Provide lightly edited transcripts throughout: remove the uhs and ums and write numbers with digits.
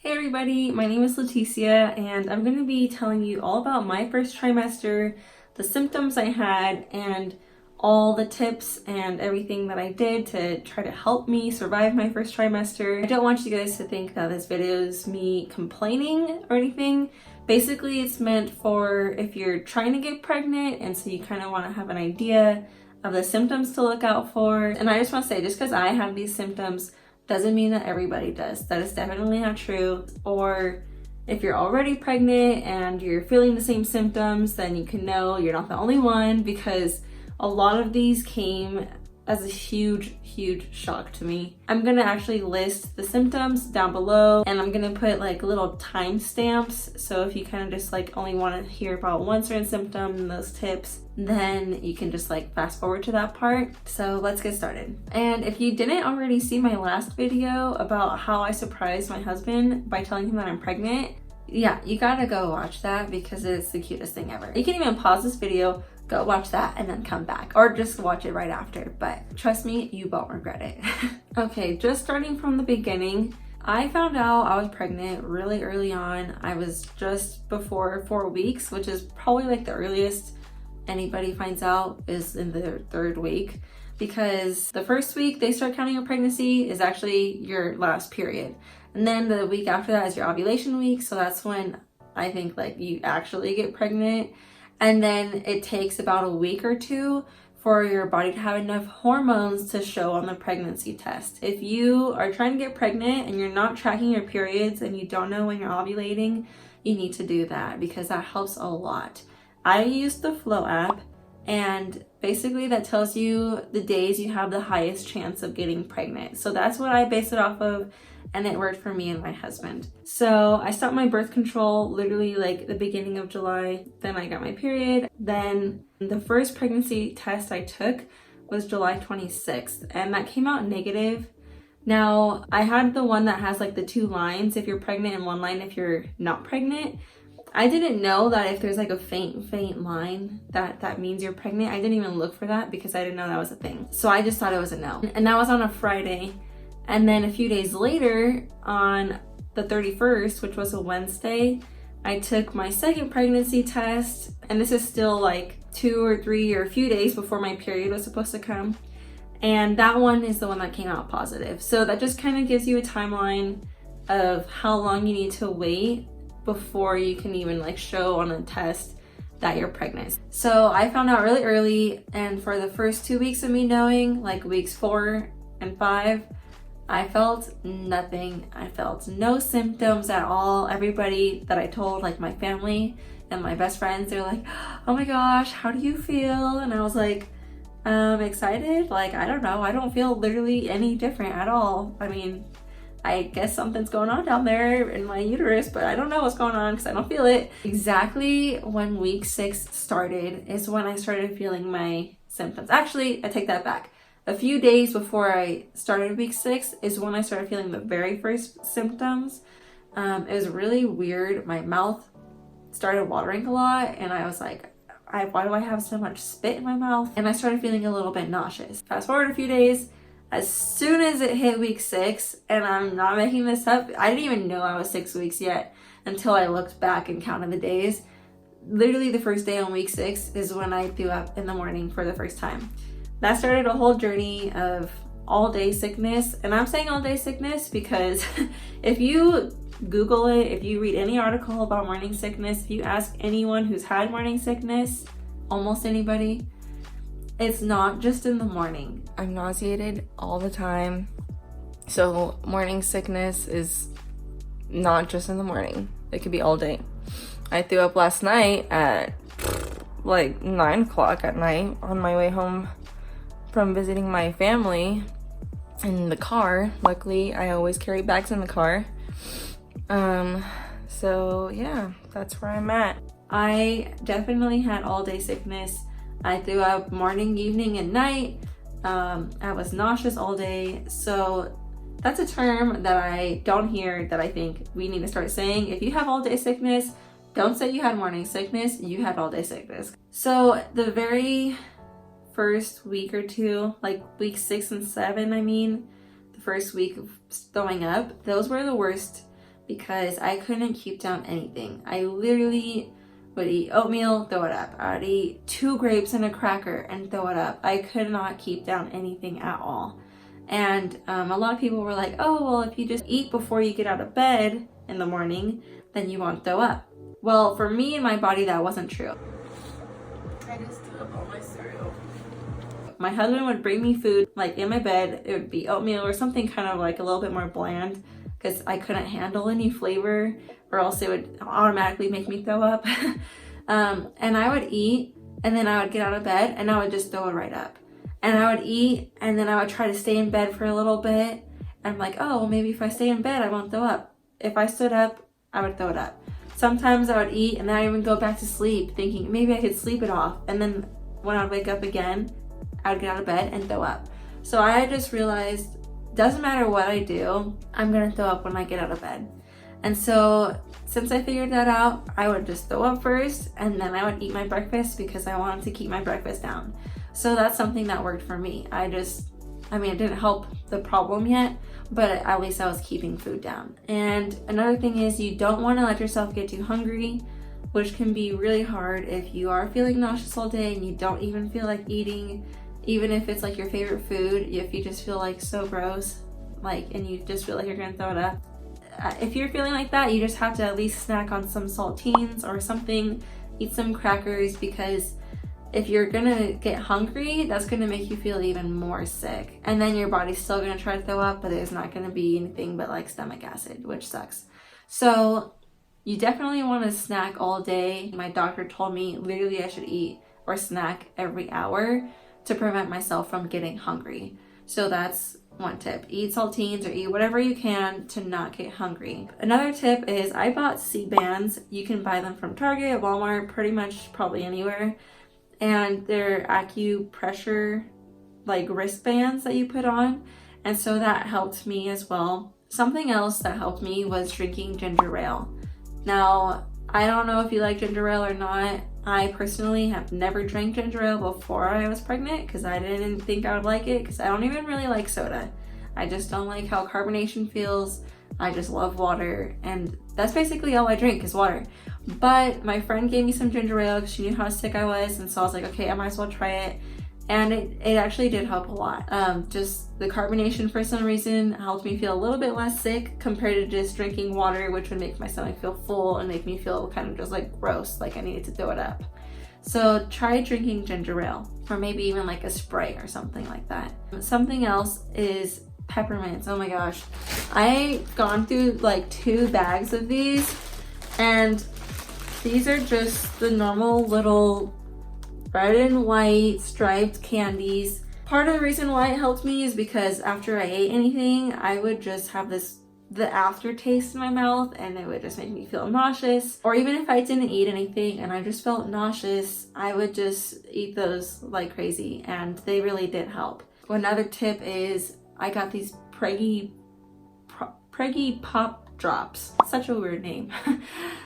Hey everybody, my name is Leticia and I'm going to be telling you all about my first trimester, the symptoms I had, and all the tips and everything that I did to try to help me survive my first trimester. I don't want you guys to think that this video is me complaining or anything. Basically, it's meant for if you're trying to get pregnant and so you kind of want to have an idea of the symptoms to look out for. And I just want to say, just because I have these symptoms doesn't mean that everybody does. That is definitely not true. Or if you're already pregnant and you're feeling the same symptoms, then you can know you're not the only one, because a lot of these came as a huge shock to me. I'm gonna actually list the symptoms down below, and I'm gonna put like little timestamps, so if you kind of just like only want to hear about one certain symptom and those tips, then you can just like fast forward to that part. So let's get started. And if you didn't already see my last video about how I surprised my husband by telling him that I'm pregnant, yeah, you gotta go watch that because it's the cutest thing ever. You can even pause this video, go watch that, and then come back, or just watch it right after, but trust me, you won't regret it. Okay, just starting from the beginning, I found out I was pregnant really early on. I was just before 4 weeks, which is probably like the earliest anybody finds out is in their 3rd week, because the first week they start counting your pregnancy is actually your last period, and then the week after that is your ovulation week, so that's when I think like you actually get pregnant. And then it takes about a week or 2 for your body to have enough hormones to show on the pregnancy test. If you are trying to get pregnant and you're not tracking your periods and you don't know when you're ovulating, you need to do that because that helps a lot. I use the Flow app, and basically that tells you the days you have the highest chance of getting pregnant. So that's what I base it off of, and it worked for me and my husband. So I stopped my birth control literally like the beginning of July. Then I got my period. Then the first pregnancy test I took was July 26th, and that came out negative. Now I had the one that has like the 2 lines, if you're pregnant, and 1 line if you're not pregnant. I didn't know that if there's like a faint line that means you're pregnant. I didn't even look for that because I didn't know that was a thing. So I just thought it was a no. And that was on a Friday. And then a few days later, on the 31st, which was a Wednesday, I took my second pregnancy test. And this is still like 2 or 3 or a few days before my period was supposed to come. And that one is the one that came out positive. So that just kind of gives you a timeline of how long you need to wait before you can even like show on a test that you're pregnant. So I found out really early, and for the first 2 weeks of me knowing, like weeks 4 and 5, I felt nothing. I felt no symptoms at all. Everybody that I told, like my family and my best friends, they're like, oh my gosh, how do you feel? And I was like, excited? Like, I don't know. I don't feel literally any different at all. I mean, I guess something's going on down there in my uterus, but I don't know what's going on because I don't feel it. Exactly when week 6 started is when I started feeling my symptoms. Actually, I take that back. A few days before I started week 6 is when I started feeling the very first symptoms. It was really weird. My mouth started watering a lot, and I was like, why do I have so much spit in my mouth? And I started feeling a little bit nauseous. Fast forward a few days, as soon as it hit week 6, and I'm not making this up, I didn't even know I was 6 weeks yet until I looked back and counted the days. Literally the first day on week 6 is when I threw up in the morning for the first time. That started a whole journey of all-day sickness. And I'm saying all-day sickness because if you Google it, if you read any article about morning sickness, if you ask anyone who's had morning sickness, almost anybody, it's not just in the morning. I'm nauseated all the time. So morning sickness is not just in the morning. It could be all day. I threw up last night at like 9 o'clock at night on my way home from visiting my family in the car. Luckily, I always carry bags in the car. So yeah, that's where I'm at. I definitely had all day sickness. I threw up morning, evening, and night. I was nauseous all day. So that's a term that I don't hear that I think we need to start saying. If you have all day sickness, don't say you had morning sickness, you had all day sickness. So the very first week or 2, like week 6 and 7, I mean, the first week of throwing up, those were the worst because I couldn't keep down anything. I literally would eat oatmeal, throw it up. I would eat 2 grapes and a cracker and throw it up. I could not keep down anything at all. And a lot of people were like, oh, well, if you just eat before you get out of bed in the morning, then you won't throw up. Well, for me and my body, that wasn't true. I just threw up all my cereal. My husband would bring me food, like in my bed. It would be oatmeal or something kind of like a little bit more bland, because I couldn't handle any flavor, or else it would automatically make me throw up. And I would eat, and then I would get out of bed, and I would just throw it right up. And I would eat, and then I would try to stay in bed for a little bit. And I'm like, oh, well, maybe if I stay in bed, I won't throw up. If I stood up, I would throw it up. Sometimes I would eat, and then I would go back to sleep, thinking maybe I could sleep it off. And then when I would wake up again, I would get out of bed and throw up. So I just realized, doesn't matter what I do, I'm gonna throw up when I get out of bed. And so since I figured that out, I would just throw up first, and then I would eat my breakfast because I wanted to keep my breakfast down. So that's something that worked for me. I mean, it didn't help the problem yet, but at least I was keeping food down. And another thing is, you don't want to let yourself get too hungry, which can be really hard if you are feeling nauseous all day and you don't even feel like eating, even if it's like your favorite food. If you just feel like so gross, like, and you just feel like you're gonna throw it up. If you're feeling like that, you just have to at least snack on some saltines or something, eat some crackers, because if you're gonna get hungry, that's gonna make you feel even more sick. And then your body's still gonna try to throw up, but there's not gonna be anything but like stomach acid, which sucks. So you definitely wanna snack all day. My doctor told me literally I should eat or snack every hour to prevent myself from getting hungry. So that's one tip. Eat saltines or eat whatever you can to not get hungry. Another tip is, I bought C-bands. You can buy them from Target, Walmart, pretty much probably anywhere. And they're acupressure, like wristbands that you put on. And so that helped me as well. Something else that helped me was drinking ginger ale. Now, I don't know if you like ginger ale or not. I personally have never drank ginger ale before I was pregnant because I didn't think I would like it, because I don't even really like soda. I just don't like how carbonation feels. I just love water, and that's basically all I drink is water. But my friend gave me some ginger ale because she knew how sick I was, and so I was like, okay, I might as well try it. And it actually did help a lot. Just the carbonation, for some reason, helped me feel a little bit less sick compared to just drinking water, which would make my stomach feel full and make me feel kind of just like gross, like I needed to throw it up. So try drinking ginger ale, or maybe even like a spray or something like that. Something else is peppermints. Oh my gosh. I've gone through like 2 bags of these, and these are just the normal little red and white striped candies. Part of the reason why it helped me is because after I ate anything, I would just have the aftertaste in my mouth, and it would just make me feel nauseous. Or even if I didn't eat anything and I just felt nauseous, I would just eat those like crazy, and they really did help. Another tip is, I got these Preggy Pop Drops. Such a weird name.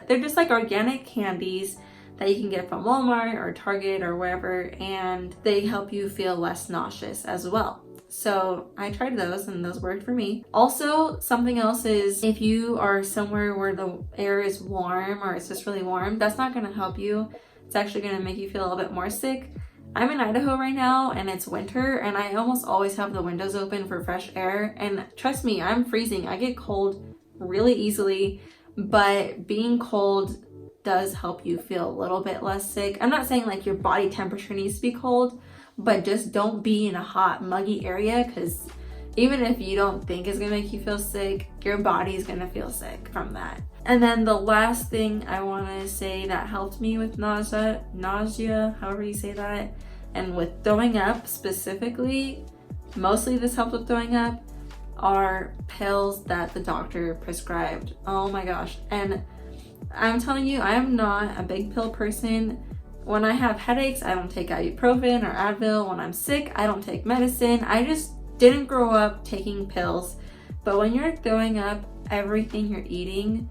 They're just like organic candies that you can get from Walmart or Target or wherever, and they help you feel less nauseous as well. So I tried those, and those worked for me. Also, something else is, if you are somewhere where the air is warm or it's just really warm, that's not going to help you. It's actually going to make you feel a little bit more sick. I'm in Idaho right now, and it's winter, and I almost always have the windows open for fresh air. And trust me, I'm freezing. I get cold really easily, but being cold does help you feel a little bit less sick. I'm not saying like your body temperature needs to be cold, but just don't be in a hot, muggy area, because even if you don't think it's gonna make you feel sick, your body's gonna feel sick from that. And then the last thing I wanna say that helped me with nausea, however you say that, and with throwing up specifically, mostly this helped with throwing up, are pills that the doctor prescribed. Oh my gosh. And I'm telling you, I am not a big pill person. When I have headaches, I don't take ibuprofen or Advil. When I'm sick, I don't take medicine. I just didn't grow up taking pills. But when you're throwing up, everything you're eating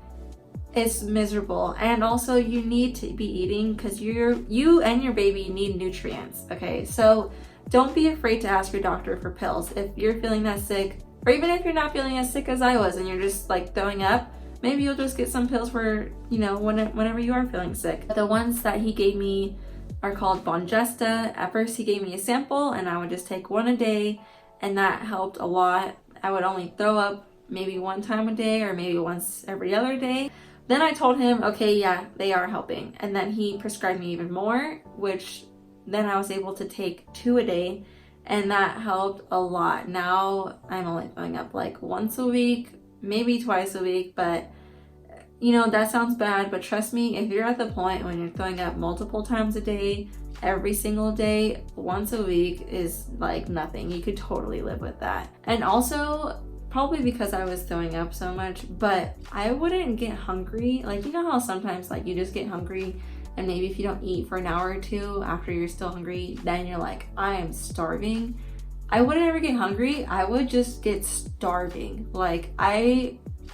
is miserable. And also, you need to be eating because you and your baby need nutrients, okay? So don't be afraid to ask your doctor for pills. If you're feeling that sick, or even if you're not feeling as sick as I was and you're just like throwing up, maybe you'll just get some pills for, you know, whenever you are feeling sick. The ones that he gave me are called Bongesta. At first he gave me a sample and I would just take one a day, and that helped a lot. I would only throw up maybe one time a day or maybe once every other day. Then I told him, okay, yeah, they are helping. And then he prescribed me even more, which then I was able to take 2 a day, and that helped a lot. Now I'm only throwing up like once a week, maybe twice a week, but you know, that sounds bad, but trust me, if you're at the point when you're throwing up multiple times a day, every single day, once a week is like nothing. You could totally live with that. And also, probably because I was throwing up so much, but I wouldn't get hungry. Like, you know how sometimes like you just get hungry, and maybe if you don't eat for an hour or two after you're still hungry, then you're like, I am starving. I wouldn't ever get hungry. I would just get starving. Like,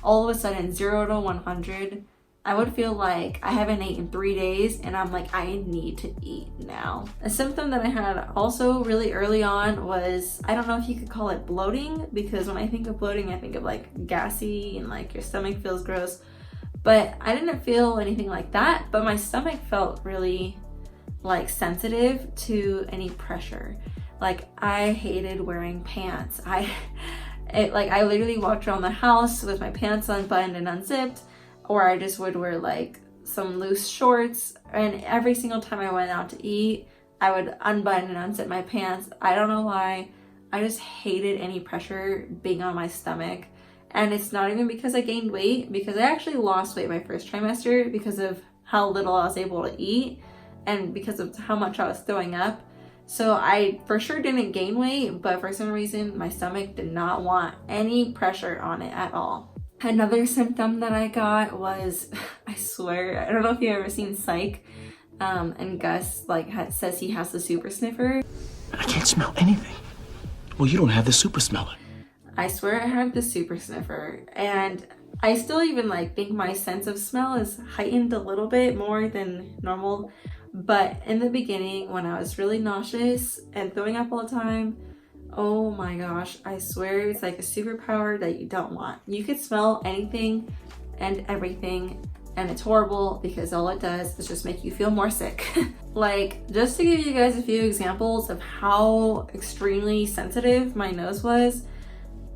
all of a sudden, 0 to 100, I would feel like I haven't eaten in 3 days, and I'm like, I need to eat now. A symptom that I had also really early on was, I don't know if you could call it bloating, because when I think of bloating, I think of like gassy and like your stomach feels gross. But I didn't feel anything like that, but my stomach felt really like sensitive to any pressure. Like, I hated wearing pants. I literally walked around the house with my pants unbuttoned and unzipped, or I just would wear like some loose shorts, and every single time I went out to eat, I would unbutton and unzip my pants. I don't know why. I just hated any pressure being on my stomach. And it's not even because I gained weight, because I actually lost weight my first trimester because of how little I was able to eat and because of how much I was throwing up. So I for sure didn't gain weight, but for some reason my stomach did not want any pressure on it at all. Another symptom that I got was, I swear, I don't know if you've ever seen Psych, and Gus says he has the super sniffer. I can't smell anything. Well, you don't have the super smeller. I swear I have the super sniffer, and I still even think my sense of smell is heightened a little bit more than normal. But in the beginning, when I was really nauseous and throwing up all the time, oh my gosh, I swear it's like a superpower that you don't want. You could smell anything and everything, and it's horrible because all it does is just make you feel more sick. Just to give you guys a few examples of how extremely sensitive my nose was,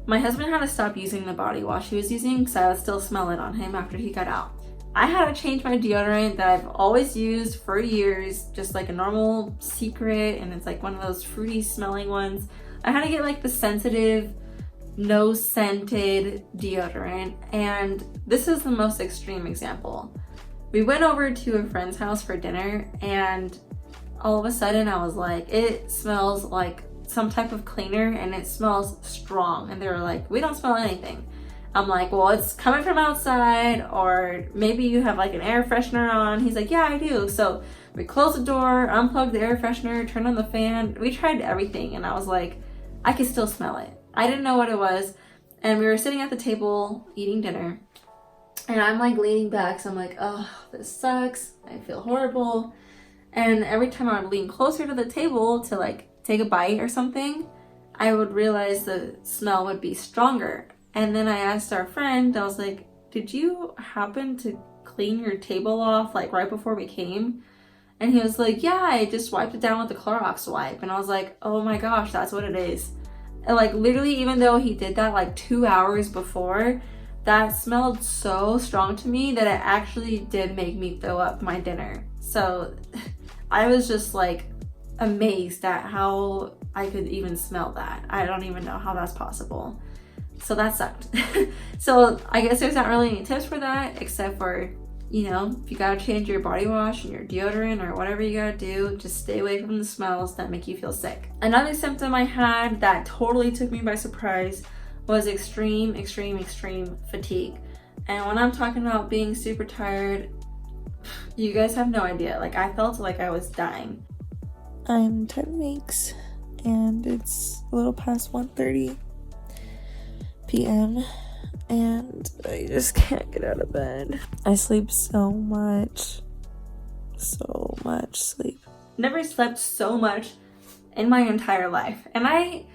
my husband had to stop using the body wash he was using because I would still smell it on him after he got out. I had to change my deodorant that I've always used for years, just like a normal Secret, and it's like one of those fruity smelling ones. I had to get the sensitive, no scented deodorant, and this is the most extreme example. We went over to a friend's house for dinner, and all of a sudden I was like, it smells like some type of cleaner and it smells strong. And they were like, we don't smell anything. I'm like, well, it's coming from outside, or maybe you have an air freshener on. He's like, yeah, I do. So we closed the door, unplugged the air freshener, turned on the fan. We tried everything, and I was like, I could still smell it. I didn't know what it was. And we were sitting at the table eating dinner, and I'm leaning back. So I'm like, oh, this sucks. I feel horrible. And every time I would lean closer to the table to take a bite or something, I would realize the smell would be stronger. And then I asked our friend, I was like, did you happen to clean your table off right before we came? And he was like, yeah, I just wiped it down with the Clorox wipe. And I was like, oh my gosh, that's what it is. And literally, even though he did that 2 hours before, that smelled so strong to me that it actually did make me throw up my dinner. So I was just amazed at how I could even smell that. I don't even know how that's possible. So that sucked. So I guess there's not really any tips for that, except for, if you gotta change your body wash and your deodorant or whatever you gotta do, just stay away from the smells that make you feel sick. Another symptom I had that totally took me by surprise was extreme fatigue. And when I'm talking about being super tired, you guys have no idea. I felt like I was dying. I'm 10 weeks and it's a little past 1:30 p.m. and I just can't get out of bed. I sleep so much sleep. Never slept so much in my entire life. And I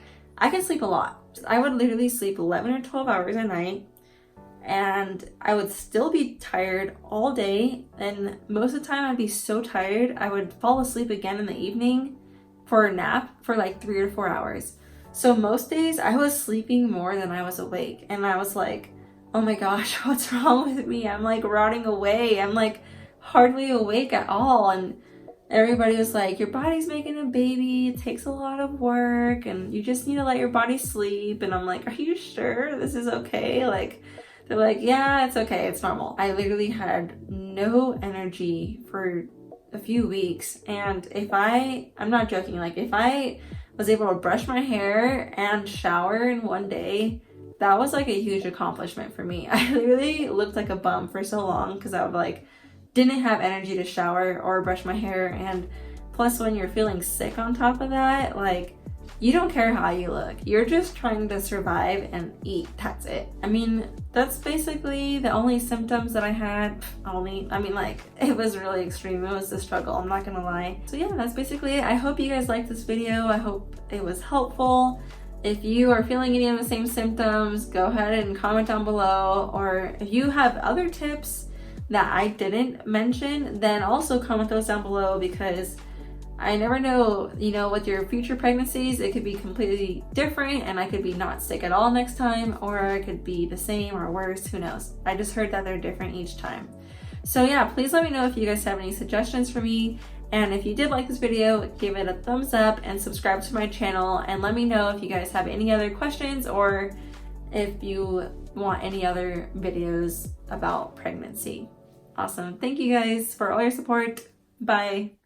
can sleep a lot. I would literally sleep 11 or 12 hours a night, and I would still be tired all day, and most of the time I'd be so tired I would fall asleep again in the evening for a nap for like 3 or 4 hours. So most days I was sleeping more than I was awake, and I was like, oh my gosh, what's wrong with me? I'm like rotting away. I'm like hardly awake at all. And everybody was like, your body's making a baby, it takes a lot of work, and you just need to let your body sleep. And I'm like, are you sure this is okay? Like, they're like, yeah, it's okay, it's normal. I literally had no energy for a few weeks, and I'm not joking, like if I was able to brush my hair and shower in one day, that was like a huge accomplishment for me. I literally looked like a bum for so long because I would like didn't have energy to shower or brush my hair, and plus when you're feeling sick on top of that, like you don't care how you look. You're just trying to survive and eat. That's it. I mean, that's basically the only symptoms that I had. Like, it was really extreme. It was a struggle, I'm not gonna lie. So yeah, that's basically it. I hope you guys liked this video. I hope it was helpful. If you are feeling any of the same symptoms, go ahead and comment down below. Or if you have other tips that I didn't mention, then also comment those down below, because I never know, with your future pregnancies, it could be completely different, and I could be not sick at all next time, or I could be the same or worse, who knows. I just heard that they're different each time. So yeah, please let me know if you guys have any suggestions for me, and if you did like this video, give it a thumbs up and subscribe to my channel, and let me know if you guys have any other questions or if you want any other videos about pregnancy. Awesome. Thank you guys for all your support. Bye.